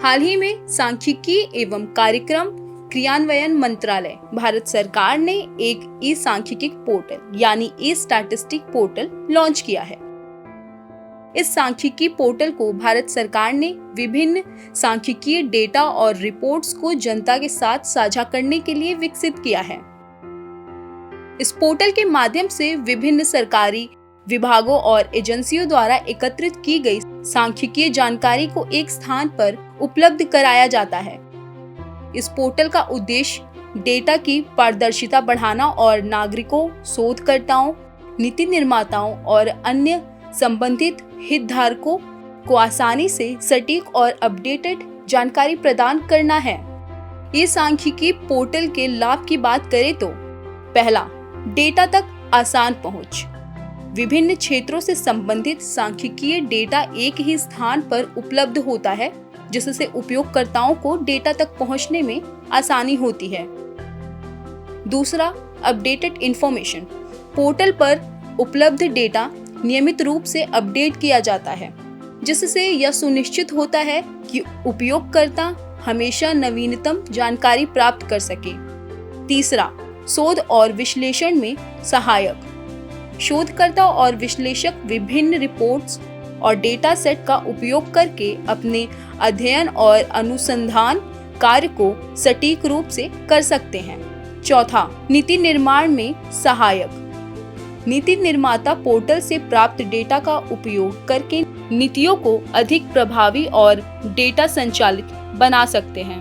हाल ही में सांख्यिकी एवं कार्यक्रम क्रियान्वयन मंत्रालय भारत सरकार ने एक ई सांख्यिकी पोर्टल यानी ई स्टैटिस्टिक पोर्टल लॉन्च किया है। इस सांख्यिकी पोर्टल को भारत सरकार ने विभिन्न सांख्यिकीय डेटा और रिपोर्ट्स को जनता के साथ साझा करने के लिए विकसित किया है। इस पोर्टल के माध्यम से विभिन्न सरकारी विभागों और एजेंसियों द्वारा एकत्रित की गई सांख्यिकीय जानकारी को एक स्थान पर उपलब्ध कराया जाता है। इस पोर्टल का उद्देश्य डेटा की पारदर्शिता बढ़ाना और नागरिकों, शोधकर्ताओं, नीति निर्माताओं और अन्य संबंधित हितधारकों को आसानी से सटीक और अपडेटेड जानकारी प्रदान करना है। ये सांख्यिकी पोर्टल के लाभ की बात करें तो पहला, डेटा तक आसान पहुंच। विभिन्न क्षेत्रों से संबंधित सांख्यिकीय डेटा एक ही स्थान पर उपलब्ध होता है, जिससे उपयोगकर्ताओं को डेटा तक पहुंचने में आसानी होती है। दूसरा, अपडेटेड इंफॉर्मेशन। पोर्टल पर उपलब्ध डेटा नियमित रूप से अपडेट किया जाता है, जिससे यह सुनिश्चित होता है कि उपयोगकर्ता हमेशा नवीनतम जानकारी प्राप्त कर सके। तीसरा, शोध और विश्लेषण में सहायक। शोधकर्ता और विश्लेषक विभिन्न रिपोर्ट्स और डेटा सेट का उपयोग करके अपने अध्ययन और अनुसंधान कार्य को सटीक रूप से कर सकते हैं। चौथा, नीति निर्माण में सहायक। नीति निर्माता पोर्टल से प्राप्त डेटा का उपयोग करके नीतियों को अधिक प्रभावी और डेटा संचालित बना सकते हैं।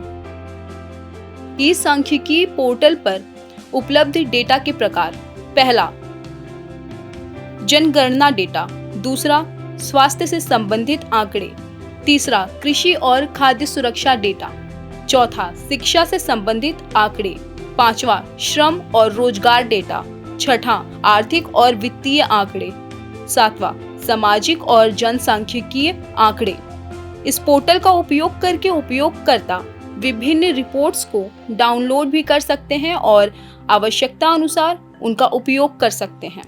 इस सांख्यिकी पोर्टल पर उपलब्ध डेटा के प्रकार। पहला, जनगणना डेटा। दूसरा, स्वास्थ्य से संबंधित आंकड़े। तीसरा, कृषि और खाद्य सुरक्षा डेटा। चौथा, शिक्षा से संबंधित आंकड़े। पांचवा, श्रम और रोजगार डेटा। छठा, आर्थिक और वित्तीय आंकड़े। सातवां, सामाजिक और जनसांख्यिकीय आंकड़े। इस पोर्टल का उपयोग करके उपयोगकर्ता विभिन्न रिपोर्ट्स को डाउनलोड भी कर सकते हैं और आवश्यकता अनुसार उनका उपयोग कर सकते हैं।